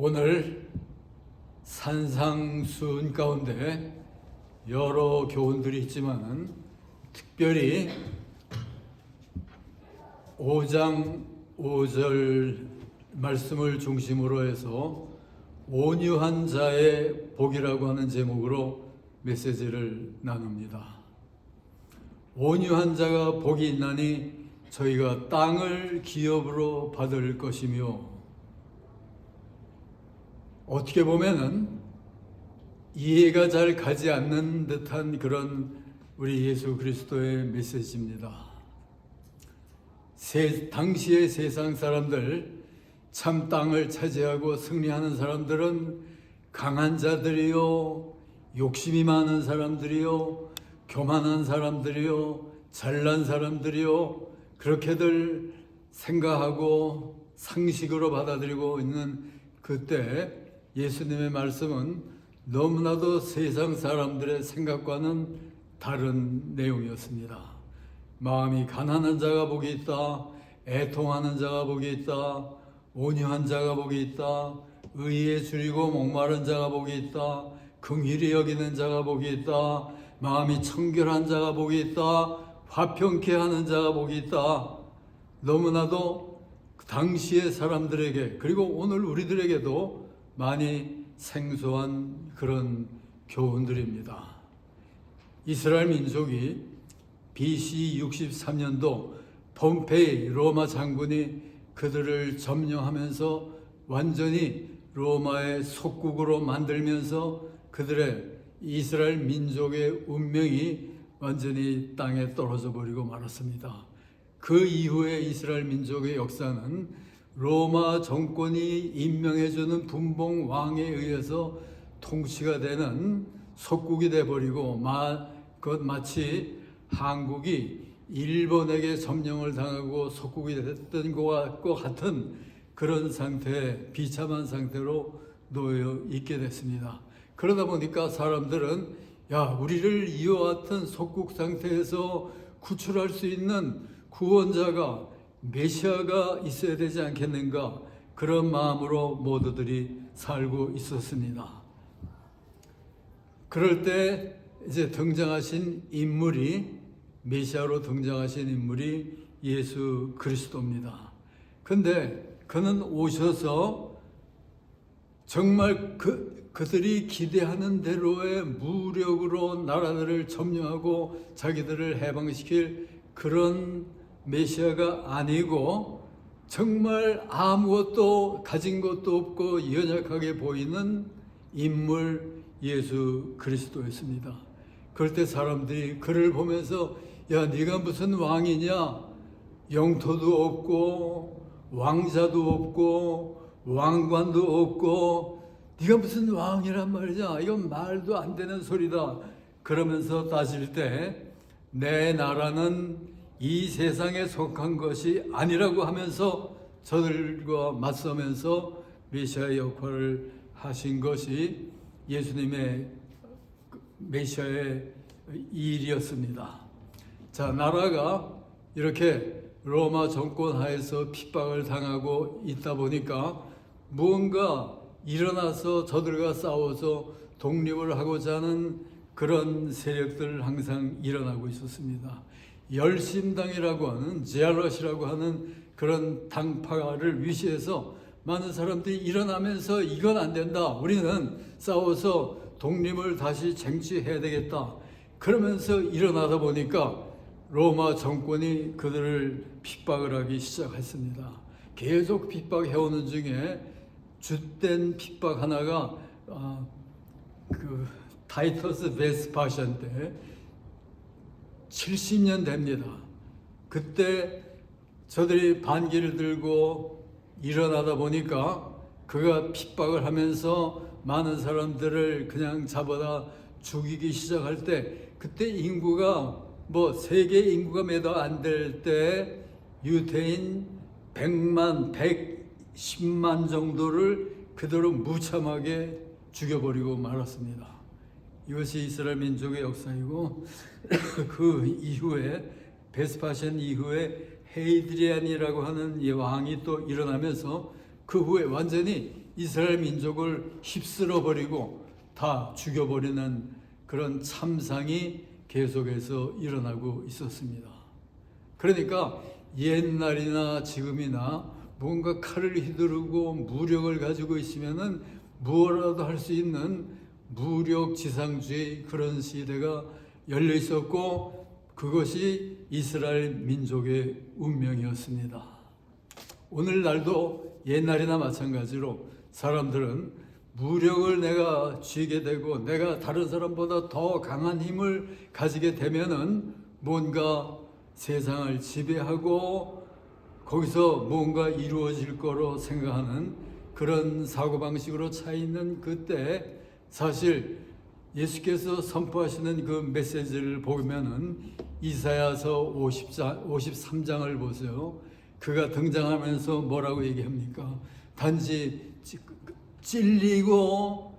오늘 산상수훈 가운데 여러 교훈들이 있지만 특별히 5장 5절 말씀을 중심으로 해서 온유한 자의 복이라고 하는 제목으로 메시지를 나눕니다. 온유한 자가 복이 있나니 저희가 땅을 기업으로 받을 것이며, 어떻게 보면은 이해가 잘 가지 않는 듯한 그런 우리 예수 그리스도의 메시지입니다. 당시의 세상 사람들, 참 땅을 차지하고 승리하는 사람들은 강한 자들이요, 욕심이 많은 사람들이요, 교만한 사람들이요, 잘난 사람들이요, 그렇게들 생각하고 상식으로 받아들이고 있는 그때 예수님의 말씀은 너무나도 세상 사람들의 생각과는 다른 내용이었습니다. 마음이 가난한 자가 복이 있다, 애통하는 자가 복이 있다, 온유한 자가 복이 있다, 의에 줄이고 목마른 자가 복이 있다, 긍휼히 여기는 자가 복이 있다, 마음이 청결한 자가 복이 있다, 화평케 하는 자가 복이 있다. 너무나도 당시의 사람들에게, 그리고 오늘 우리들에게도 많이 생소한 그런 교훈들입니다. 이스라엘 민족이 BC 63년도 폼페이 로마 장군이 그들을 점령하면서 완전히 로마의 속국으로 만들면서 그들의 이스라엘 민족의 운명이 완전히 땅에 떨어져 버리고 말았습니다. 그 이후에 이스라엘 민족의 역사는 로마 정권이 임명해주는 분봉 왕에 의해서 통치가 되는 속국이 돼버리고 마치 한국이 일본에게 점령을 당하고 속국이 됐던 것과 같은 그런 상태, 비참한 상태로 놓여 있게 됐습니다. 그러다 보니까 사람들은 우리를 이와 같은 속국 상태에서 구출할 수 있는 구원자가, 메시아가 있어야 되지 않겠는가, 그런 마음으로 모두들이 살고 있었습니다. 그럴 때 이제 등장하신 인물이, 메시아로 등장하신 인물이 예수 그리스도입니다. 근데 그는 오셔서 정말 그들이 기대하는 대로의 무력으로 나라들을 점령하고 자기들을 해방시킬 그런 메시아가 아니고, 정말 아무것도 가진 것도 없고 연약하게 보이는 인물 예수 그리스도였습니다. 그럴 때 사람들이 그를 보면서 네가 무슨 왕이냐? 영토도 없고 왕자도 없고 왕관도 없고 네가 무슨 왕이란 말이냐? 이건 말도 안 되는 소리다. 그러면서 따질 때 내 나라는 이 세상에 속한 것이 아니라고 하면서 저들과 맞서면서 메시아의 역할을 하신 것이 예수님의 메시아의 일이었습니다. 자, 나라가 이렇게 로마 정권 하에서 핍박을 당하고 있다 보니까 무언가 일어나서 저들과 싸워서 독립을 하고자 하는 그런 세력들 항상 일어나고 있었습니다. 열심당이라고 하는, 제알럿이라고 하는 그런 당파를 위시해서 많은 사람들이 일어나면서 이건 안 된다, 우리는 싸워서 독립을 다시 쟁취해야 되겠다, 그러면서 일어나다 보니까 로마 정권이 그들을 핍박을 하기 시작했습니다. 계속 핍박해오는 중에 주된 핍박 하나가 타이터스 베스파시안 때 70년 됩니다. 그때 저들이 반기를 들고 일어나다 보니까 그가 핍박을 하면서 많은 사람들을 그냥 잡아다 죽이기 시작할 때, 그때 인구가 세계 인구가 몇 안 될 때 유대인 100만, 110만 정도를 그대로 무참하게 죽여버리고 말았습니다. 이것이 이스라엘 민족의 역사이고, 그 이후에 베스파시안 이후에 헤이드리안이라고 하는 이 왕이 또 일어나면서 그 후에 완전히 이스라엘 민족을 휩쓸어 버리고 다 죽여버리는 그런 참상이 계속해서 일어나고 있었습니다. 그러니까 옛날이나 지금이나 뭔가 칼을 휘두르고 무력을 가지고 있으면은 무엇라도 할 수 있는 무력 지상주의 그런 시대가 열려 있었고, 그것이 이스라엘 민족의 운명이었습니다. 오늘날도 옛날이나 마찬가지로 사람들은 무력을 내가 쥐게 되고 내가 다른 사람보다 더 강한 힘을 가지게 되면은 뭔가 세상을 지배하고 거기서 뭔가 이루어질 거로 생각하는 그런 사고방식으로 차 있는 그때, 사실 예수께서 선포하시는 그 메시지를 보면은 이사야서 53장을 보세요. 그가 등장하면서 뭐라고 얘기합니까? 단지 찔리고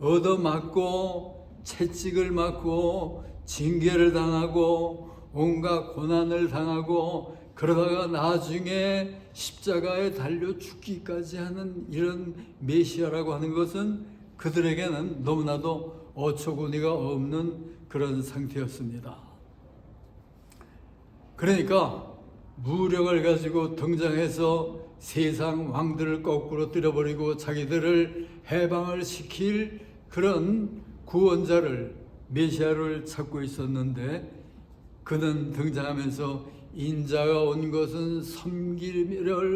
얻어맞고 채찍을 맞고 징계를 당하고 온갖 고난을 당하고 그러다가 나중에 십자가에 달려 죽기까지 하는 이런 메시아라고 하는 것은 그들에게는 너무나도 어처구니가 없는 그런 상태였습니다. 그러니까 무력을 가지고 등장해서 세상 왕들을 거꾸로 때려버리고 자기들을 해방을 시킬 그런 구원자를, 메시아를 찾고 있었는데, 그는 등장하면서 인자가 온 것은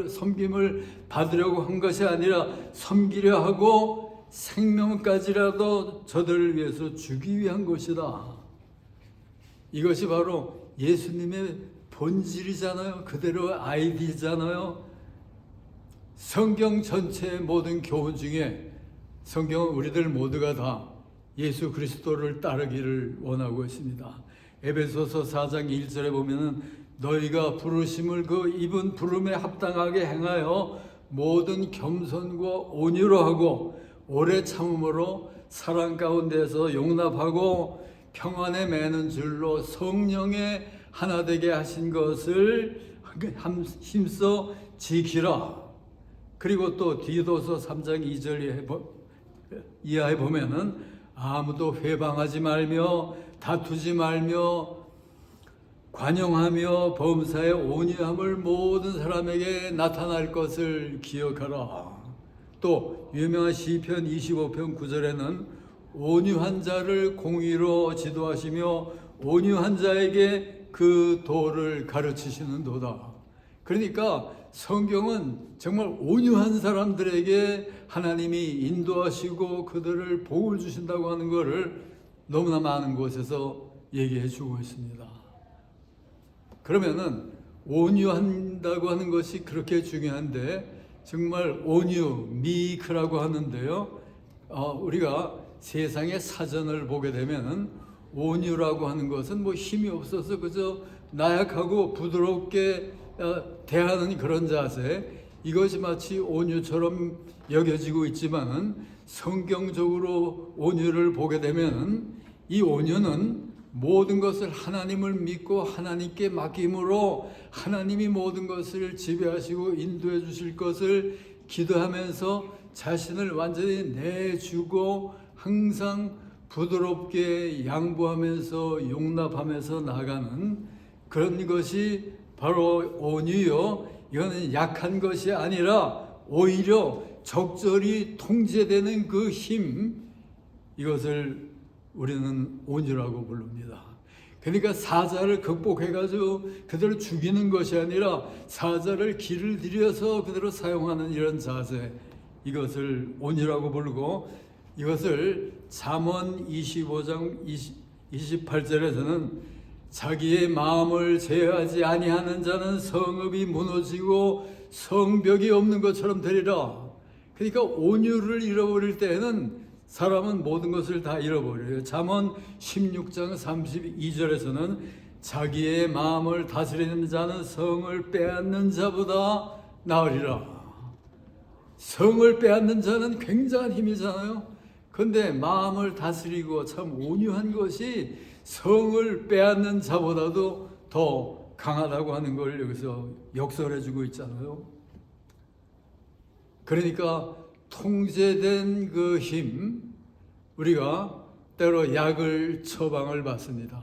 섬김을 받으려고 한 것이 아니라 섬기려 하고 생명까지라도 저들을 위해서 주기 위한 것이다. 이것이 바로 예수님의 본질이잖아요. 그대로 아이디잖아요. 성경 전체의 모든 교훈 중에 성경은 우리들 모두가 다 예수 그리스도를 따르기를 원하고 있습니다. 에베소서 4장 1절에 보면은 너희가 부르심을 그 입은 부름에 합당하게 행하여 모든 겸손과 온유로 하고 오래 참음으로 사랑 가운데서 용납하고 평안에 매는 줄로 성령의 하나 되게 하신 것을 힘써 지키라. 그리고 또 디도서 3장 2절 이하에 보면은 아무도 회방하지 말며 다투지 말며 관용하며 범사의 온유함을 모든 사람에게 나타날 것을 기억하라. 또 유명한 시편 25편 9절에는 온유한 자를 공의로 지도하시며 온유한 자에게 그 도를 가르치시는 도다. 그러니까 성경은 정말 온유한 사람들에게 하나님이 인도하시고 그들을 복을 주신다고 하는 것을 너무나 많은 곳에서 얘기해 주고 있습니다. 그러면은 온유한다고 하는 것이 그렇게 중요한데, 정말 온유, 미크라고 하는데요. 우리가 세상의 사전을 보게 되면은 온유라고 하는 것은 뭐 힘이 없어서 그저 나약하고 부드럽게 대하는 그런 자세, 이것이 마치 온유처럼 여겨지고 있지만은 성경적으로 온유를 보게 되면은 이 온유는 모든 것을 하나님을 믿고 하나님께 맡김으로 하나님이 모든 것을 지배하시고 인도해 주실 것을 기도하면서 자신을 완전히 내주고 항상 부드럽게 양보하면서 용납하면서 나가는 그런 것이 바로 온유요. 이거는 약한 것이 아니라 오히려 적절히 통제되는 그 힘, 이것을 우리는 온유라고 부릅니다. 그러니까 사자를 극복해가지고 그대로 죽이는 것이 아니라 사자를 길을 들여서 그대로 사용하는 이런 자세, 이것을 온유라고 부르고, 이것을 잠언 25장 28절에서는 자기의 마음을 제어하지 아니하는 자는 성읍이 무너지고 성벽이 없는 것처럼 되리라. 그러니까 온유를 잃어버릴 때에는 사람은 모든 것을 다 잃어버려요. 잠언 16장 32절에서는 자기의 마음을 다스리는 자는 성을 빼앗는 자보다 나으리라. 성을 빼앗는 자는 굉장한 힘이잖아요. 그런데 마음을 다스리고 참 온유한 것이 성을 빼앗는 자보다도 더 강하다고 하는 걸 여기서 역설해 주고 있잖아요. 그러니까 통제된 그 힘, 우리가 때로 약을 처방을 받습니다.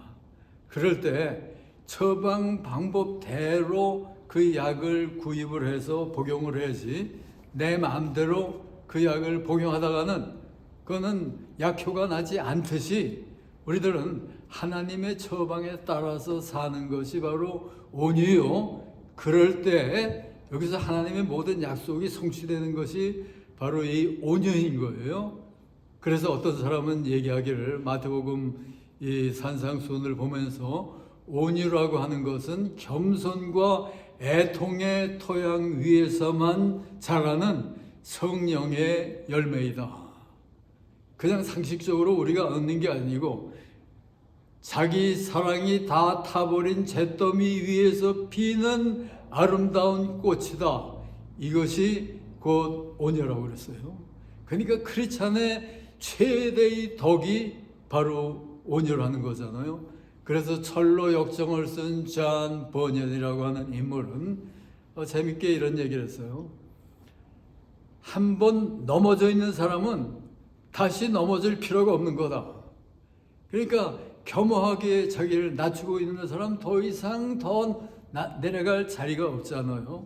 그럴 때 처방 방법대로 그 약을 구입을 해서 복용을 해야지 내 마음대로 그 약을 복용하다가는 그거는 약효가 나지 않듯이 우리들은 하나님의 처방에 따라서 사는 것이 바로 온유요. 그럴 때 여기서 하나님의 모든 약속이 성취되는 것이 바로 이 온유인 거예요. 그래서 어떤 사람은 얘기하기를 마태복음 이 산상수훈을 보면서 온유라고 하는 것은 겸손과 애통의 토양 위에서만 자라는 성령의 열매이다. 그냥 상식적으로 우리가 얻는 게 아니고 자기 사랑이 다 타버린 잿더미 위에서 피는 아름다운 꽃이다. 이것이 곧 온유라고 그랬어요. 그러니까 크리스찬의 최대의 덕이 바로 온유라는 거잖아요. 그래서 철로 역정을 쓴 존 버년이라고 하는 인물은 재밌게 이런 얘기를 했어요. 한 번 넘어져 있는 사람은 다시 넘어질 필요가 없는 거다. 그러니까 겸허하게 자기를 낮추고 있는 사람 더 이상 더 내려갈 자리가 없잖아요.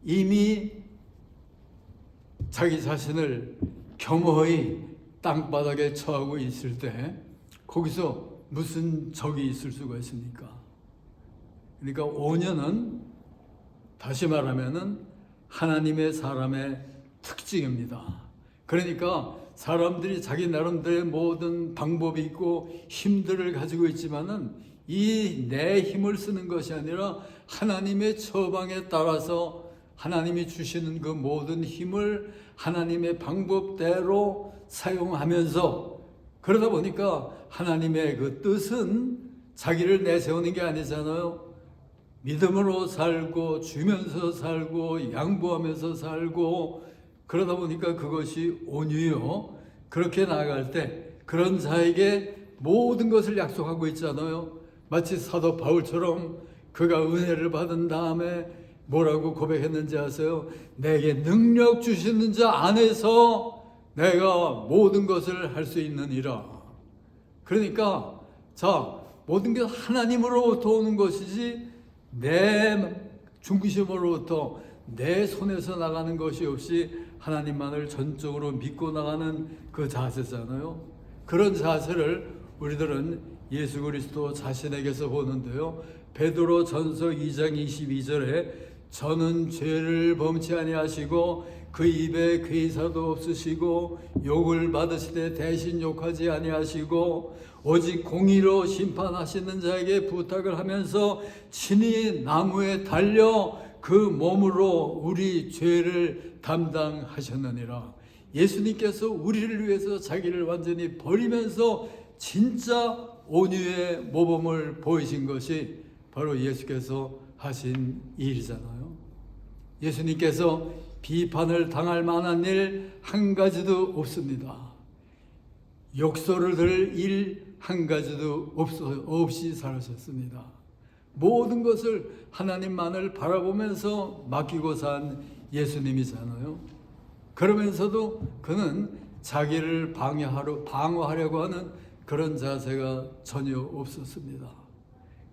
이미 자기 자신을 겸허히 땅바닥에 처하고 있을 때 거기서 무슨 적이 있을 수가 있습니까? 그러니까 온유는 다시 말하면은 하나님의 사람의 특징입니다. 그러니까 사람들이 자기 나름대로의 모든 방법이 있고 힘들을 가지고 있지만은 이 내 힘을 쓰는 것이 아니라 하나님의 처방에 따라서 하나님이 주시는 그 모든 힘을 하나님의 방법대로 사용하면서 그러다 보니까 하나님의 그 뜻은 자기를 내세우는 게 아니잖아요. 믿음으로 살고 주면서 살고 양보하면서 살고 그러다 보니까 그것이 온유요. 그렇게 나아갈 때 그런 자에게 모든 것을 약속하고 있잖아요. 마치 사도 바울처럼 그가 은혜를 받은 다음에 뭐라고 고백했는지 아세요? 내게 능력 주시는 자 안에서 내가 모든 것을 할 수 있느니라. 그러니까 자, 모든 게 하나님으로부터 오는 것이지 내 중심으로부터 내 손에서 나가는 것이 없이 하나님만을 전적으로 믿고 나가는 그 자세잖아요. 그런 자세를 우리들은 예수 그리스도 자신에게서 보는데요. 베드로 전서 2장 22절에 저는 죄를 범치 아니하시고 그 입에 괴사도 없으시고 욕을 받으시되 대신 욕하지 아니하시고 오직 공의로 심판하시는 자에게 부탁을 하면서 친히 나무에 달려 그 몸으로 우리 죄를 담당하셨느니라. 예수님께서 우리를 위해서 자기를 완전히 버리면서 진짜 온유의 모범을 보이신 것이 바로 예수께서 하신 일이잖아요. 예수님께서 비판을 당할 만한 일 한 가지도 없습니다. 욕설을 들을 일 한 가지도 없이 살으셨습니다. 모든 것을 하나님만을 바라보면서 맡기고 산 예수님이잖아요. 그러면서도 그는 자기를 방어하려고 하는 그런 자세가 전혀 없었습니다.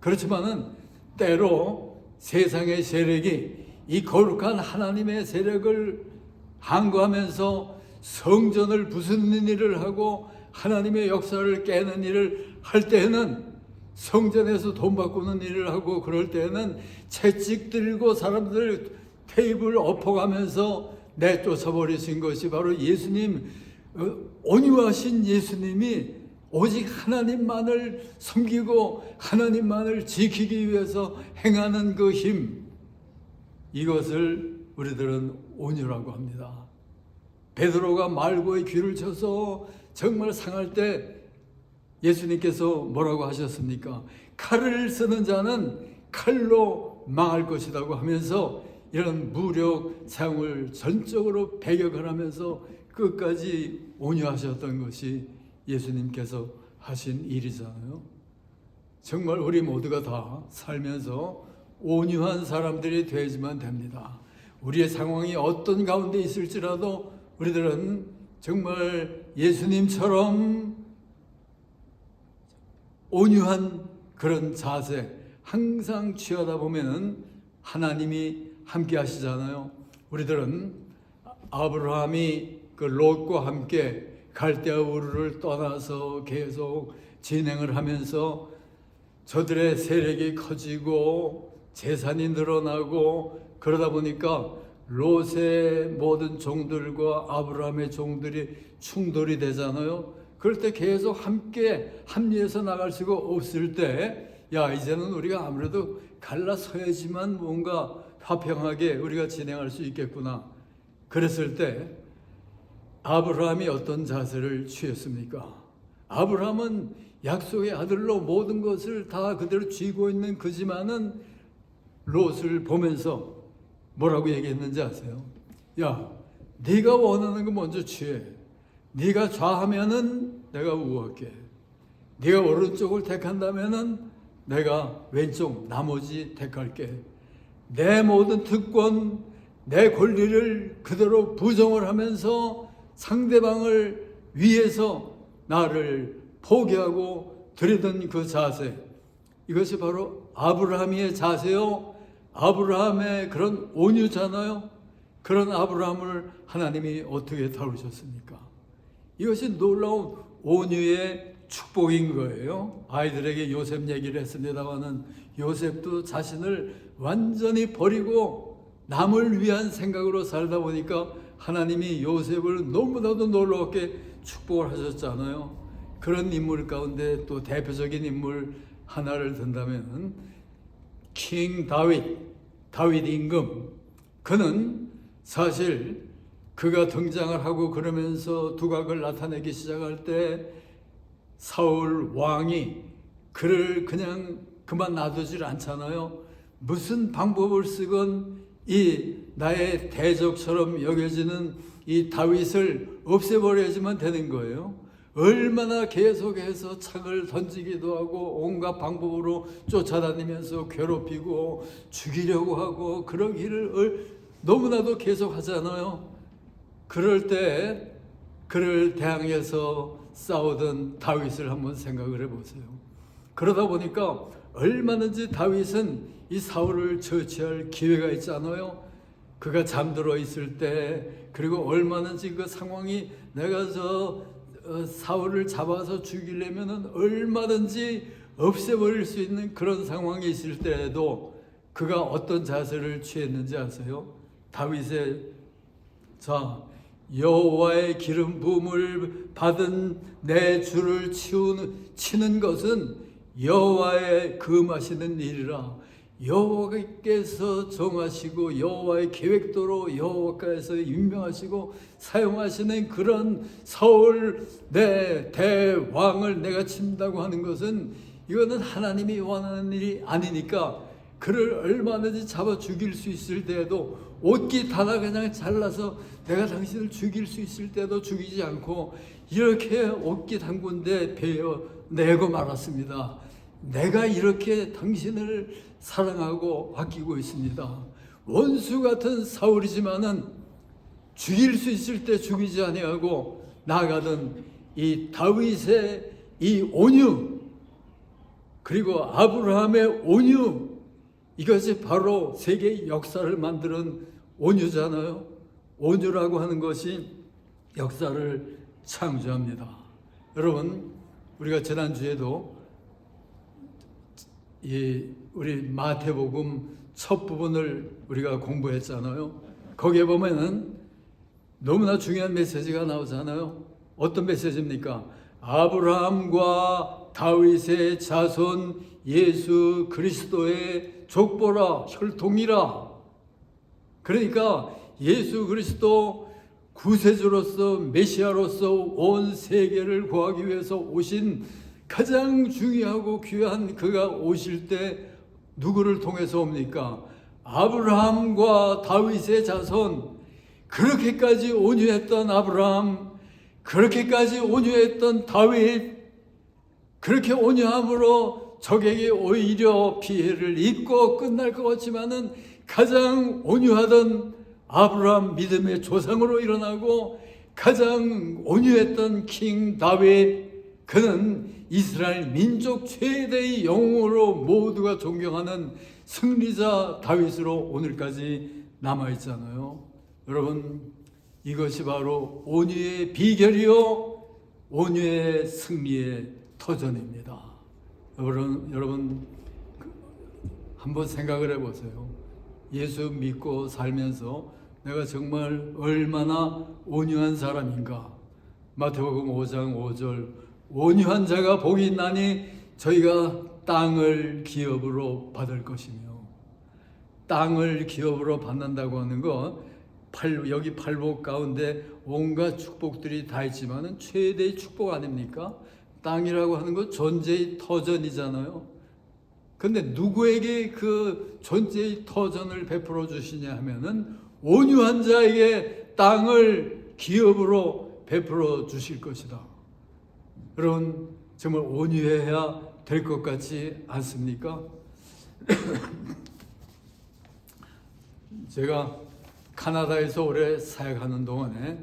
그렇지만은 때로 세상의 세력이 이 거룩한 하나님의 세력을 항거하면서 성전을 부수는 일을 하고 하나님의 역사를 깨는 일을 할 때에는 성전에서 돈 바꾸는 일을 하고 그럴 때에는 채찍 들고 사람들 테이블 엎어가면서 내쫓아버리신 것이 바로 예수님, 온유하신 예수님이 오직 하나님만을 섬기고 하나님만을 지키기 위해서 행하는 그 힘, 이것을 우리들은 온유라고 합니다. 베드로가 말고의 귀를 쳐서 정말 상할 때 예수님께서 뭐라고 하셨습니까? 칼을 쓰는 자는 칼로 망할 것이라고 하면서 이런 무력 사용을 전적으로 배격을 하면서 끝까지 온유하셨던 것이 예수님께서 하신 일이잖아요. 정말 우리 모두가 다 살면서 온유한 사람들이 되지만 됩니다. 우리의 상황이 어떤 가운데 있을지라도 우리들은 정말 예수님처럼 온유한 그런 자세 항상 취하다 보면은 하나님이 함께 하시잖아요. 우리들은 아브라함이 그 롯과 함께 갈대아 우르를 떠나서 계속 진행을 하면서 저들의 세력이 커지고 재산이 늘어나고 그러다 보니까 롯의 모든 종들과 아브라함의 종들이 충돌이 되잖아요. 그럴 때 계속 함께 합리해서 나갈 수가 없을 때, 야, 이제는 우리가 아무래도 갈라서야지만 뭔가 화평하게 우리가 진행할 수 있겠구나. 그랬을 때 아브라함이 어떤 자세를 취했습니까? 아브라함은 약속의 아들로 모든 것을 다 그대로 쥐고 있는 그지만은 롯을 보면서 뭐라고 얘기했는지 아세요? 야, 네가 원하는 거 먼저 취해. 네가 좌하면은 내가 우할게. 네가 오른쪽을 택한다면은 내가 왼쪽 나머지 택할게. 내 모든 특권, 내 권리를 그대로 부정을 하면서 상대방을 위해서 나를 포기하고 들이던 그 자세, 이것이 바로 아브라함의 자세요. 아브라함의 그런 온유잖아요. 그런 아브라함을 하나님이 어떻게 다루셨습니까? 이것이 놀라운 온유의 축복인 거예요. 아이들에게 요셉 얘기를 했습니다마는 요셉도 자신을 완전히 버리고 남을 위한 생각으로 살다 보니까 하나님이 요셉을 너무나도 놀랍게 축복을 하셨잖아요. 그런 인물 가운데 또 대표적인 인물 하나를 든다면 킹 다윗 임금, 그는 사실 그가 등장을 하고 그러면서 두각을 나타내기 시작할 때 사울 왕이 그를 그냥 그만 놔두질 않잖아요. 무슨 방법을 쓰건 이 나의 대적처럼 여겨지는 이 다윗을 없애버려야지만 되는 거예요. 얼마나 계속해서 착을 던지기도 하고 온갖 방법으로 쫓아다니면서 괴롭히고 죽이려고 하고 그러기를 너무나도 계속 하잖아요. 그럴 때 그를 대항해서 싸우던 다윗을 한번 생각을 해보세요. 그러다 보니까 얼마든지 다윗은 이 사울을 처치할 기회가 있잖아요. 그가 잠들어 있을 때, 그리고 얼마든지 그 상황이 내가 사울을 잡아서 죽이려면 얼마든지 없애버릴 수 있는 그런 상황이 있을 때에도 그가 어떤 자세를 취했는지 아세요? 다윗의 여호와의 기름 부음을 받은 내 주를 치는 것은 여호와의 금하시는 일이라. 여호와께서 정하시고 여호와의 계획대로 여호와께서 임명하시고 사용하시는 그런 사울 내 대왕을 내가 친다고 하는 것은 이거는 하나님이 원하는 일이 아니니까 그를 얼마든지 잡아 죽일 수 있을 때에도 옷깃 하나 그냥 잘라서 내가 당신을 죽일 수 있을 때도 죽이지 않고 이렇게 옷깃 한 군데 베어내고 말았습니다. 내가 이렇게 당신을 사랑하고 아끼고 있습니다. 원수 같은 사울이지만은 죽일 수 있을 때 죽이지 아니하고 나아가던 이 다윗의 이 온유, 그리고 아브라함의 온유, 이것이 바로 세계의 역사를 만드는 온유잖아요. 온유라고 하는 것이 역사를 창조합니다. 여러분, 우리가 지난주에도 우리 마태복음 첫 부분을 우리가 공부했잖아요. 거기에 보면은 너무나 중요한 메시지가 나오잖아요. 어떤 메시지입니까? 아브라함과 다윗의 자손 예수 그리스도의 족보라, 혈통이라. 그러니까 예수 그리스도 구세주로서 메시아로서 온 세계를 구하기 위해서 오신 가장 중요하고 귀한 그가 오실 때 누구를 통해서 옵니까? 아브라함과 다윗의 자손. 그렇게까지 온유했던 아브라함, 그렇게까지 온유했던 다윗, 그렇게 온유함으로 적에게 오히려 피해를 입고 끝날 것 같지만은 가장 온유하던 아브라함 믿음의 조상으로 일어나고 가장 온유했던 킹 다윗, 그는 이스라엘 민족 최대의 영웅으로 모두가 존경하는 승리자 다윗으로 오늘까지 남아있잖아요. 여러분, 이것이 바로 온유의 비결이요 온유의 승리의 터전입니다. 여러분 한번 생각을 해보세요. 예수 믿고 살면서 내가 정말 얼마나 온유한 사람인가. 마태복음 5장 5절, 온유한 자가 복이 있나니 저희가 땅을 기업으로 받을 것이며, 땅을 기업으로 받는다고 하는 거, 여기 팔복 가운데 온갖 축복들이 다 있지만 최대의 축복 아닙니까? 땅이라고 하는 건 존재의 터전이잖아요. 근데 누구에게 그 존재의 터전을 베풀어 주시냐 하면은 온유한 자에게 땅을 기업으로 베풀어 주실 것이다. 여러분, 정말 온유해야 될 것 같지 않습니까? 제가 카나다에서 오래 사역하는 동안에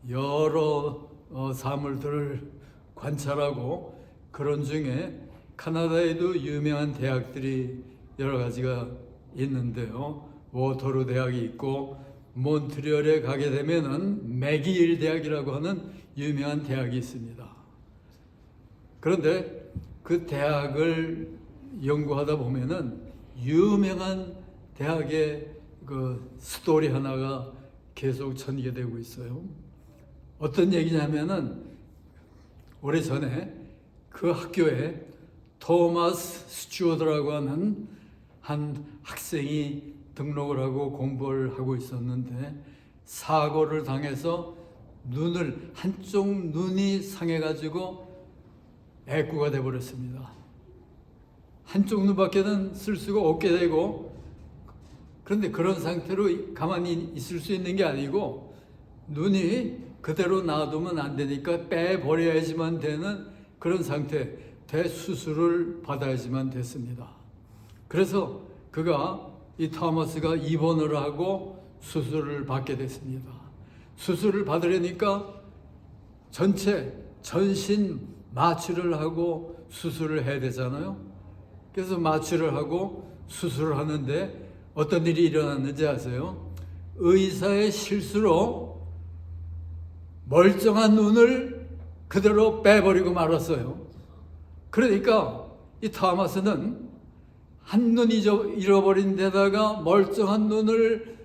여러 사물들을 관찰하고, 그런 중에 카나다에도 유명한 대학들이 여러 가지가 있는데요. 워터루 대학이 있고, 몬트리올에 가게 되면은 맥길 대학이라고 하는 유명한 대학이 있습니다. 그런데 그 대학을 연구하다 보면은 유명한 대학의 그 스토리 하나가 계속 전개되고 있어요. 어떤 얘기냐면은 오래전에 그 학교에 토마스 스튜어드라고 하는 한 학생이 등록을 하고 공부를 하고 있었는데, 사고를 당해서 한쪽 눈이 상해가지고 애꾸가 돼버렸습니다. 한쪽 눈밖에는 쓸 수가 없게 되고, 그런데 그런 상태로 가만히 있을 수 있는 게 아니고, 눈이 그대로 놔두면 안 되니까 빼버려야지만 되는 그런 상태, 대수술을 받아야지만 됐습니다. 그래서 그가, 이 토마스가 입원을 하고 수술을 받게 됐습니다. 수술을 받으려니까 전신 마취를 하고 수술을 해야 되잖아요. 그래서 마취를 하고 수술을 하는데 어떤 일이 일어났는지 아세요? 의사의 실수로 멀쩡한 눈을 그대로 빼버리고 말았어요. 그러니까 이 토마스는 한 눈 잃어버린 데다가 멀쩡한 눈을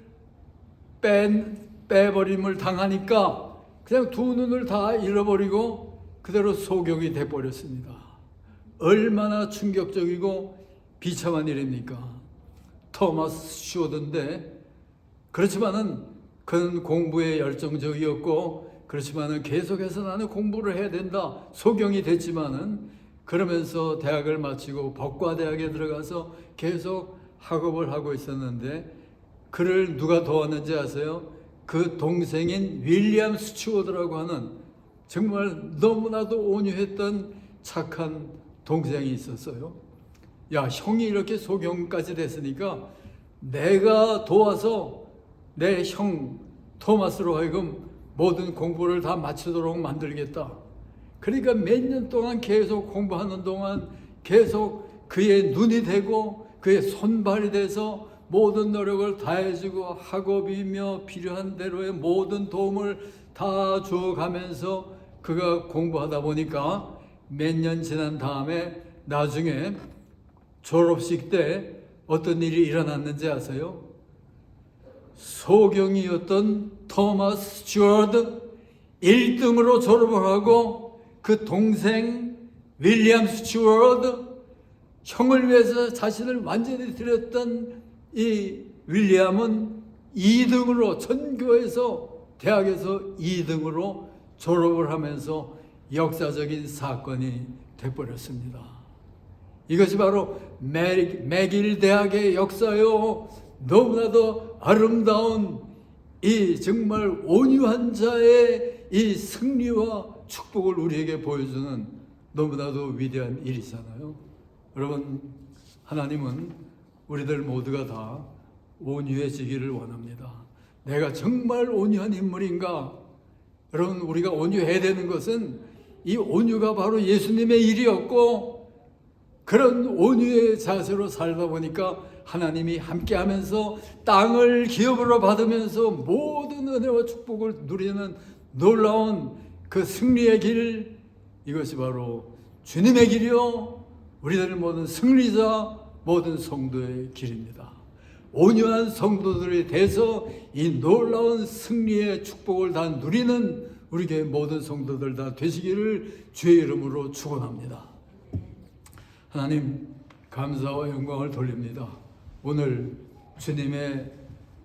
빼버림을 당하니까 그냥 두 눈을 다 잃어버리고 그대로 소경이 돼버렸습니다. 얼마나 충격적이고 비참한 일입니까? 토마스 스튜어드인데, 그렇지만은 그는 공부에 열정적이었고, 그렇지만은 계속해서 나는 공부를 해야 된다, 소경이 됐지만은, 그러면서 대학을 마치고 법과대학에 들어가서 계속 학업을 하고 있었는데, 그를 누가 도왔는지 아세요? 그 동생인 윌리엄 스튜어드라고 하는 정말 너무나도 온유했던 착한 동생이 있었어요. 야, 형이 이렇게 소경까지 됐으니까 내가 도와서 내 형 토마스로 하여금 모든 공부를 다 마치도록 만들겠다. 그러니까 몇 년 동안 계속 공부하는 동안 계속 그의 눈이 되고 그의 손발이 돼서 모든 노력을 다해주고 학업이며 필요한 대로의 모든 도움을 다 주어가면서 그가 공부하다 보니까 몇 년 지난 다음에 나중에 졸업식 때 어떤 일이 일어났는지 아세요? 소경이었던 토마스 스튜어드 1등으로 졸업을 하고, 그 동생 윌리엄 스튜어드, 형을 위해서 자신을 완전히 드렸던 이 윌리엄은 2등으로, 전교에서 대학에서 2등으로 졸업을 하면서 역사적인 사건이 돼버렸습니다. 이것이 바로 맥길 대학의 역사요. 너무나도 아름다운 이 정말 온유한 자의 이 승리와 축복을 우리에게 보여주는 너무나도 위대한 일이잖아요. 여러분, 하나님은 우리들 모두가 다 온유해지기를 원합니다. 내가 정말 온유한 인물인가? 여러분, 우리가 온유해야 되는 것은 이 온유가 바로 예수님의 일이었고, 그런 온유의 자세로 살다 보니까 하나님이 함께하면서 땅을 기업으로 받으면서 모든 은혜와 축복을 누리는 놀라운 그 승리의 길, 이것이 바로 주님의 길이요 우리들 모든 승리자 모든 성도의 길입니다. 온유한 성도들에 대해서 이 놀라운 승리의 축복을 다 누리는 우리 교회 모든 성도들 다 되시기를 주의 이름으로 축원합니다. 하나님, 감사와 영광을 돌립니다. 오늘 주님의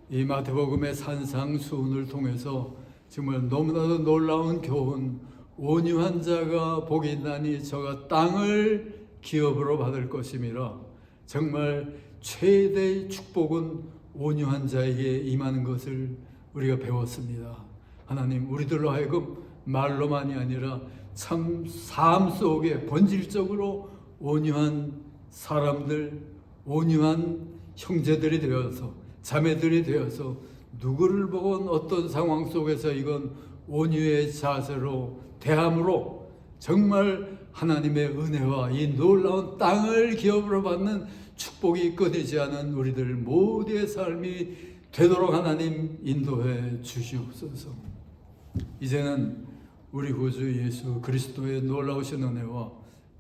이 마태복음의 산상수훈을 통해서 정말 너무나도 놀라운 교훈, 온유한 자가 복이 있나니 저가 땅을 기업으로 받을 것임이라. 정말 최대의 축복은 온유한 자에게 임하는 것을 우리가 배웠습니다. 하나님, 우리들로 하여금 말로만이 아니라 참 삶 속에 본질적으로 온유한 사람들, 온유한 형제들이 되어서, 자매들이 되어서 누구를 보건 어떤 상황 속에서 이건 온유의 자세로 대함으로 정말 하나님의 은혜와 이 놀라운 땅을 기업으로 받는 축복이 끊이지 않은 우리들 모두의 삶이 되도록 하나님 인도해 주시옵소서. 이제는 우리 구주 예수 그리스도의 놀라우신 은혜와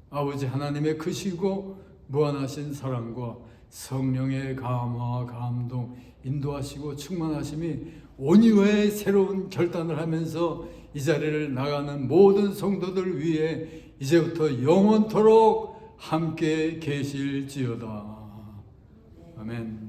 아버지 하나님의 크시고 무한하신 사랑과 성령의 감화, 감동, 인도하시고 충만하심이 온유의 새로운 결단을 하면서 이 자리를 나가는 모든 성도들 위해 이제부터 영원토록 함께 계실지어다. 아멘.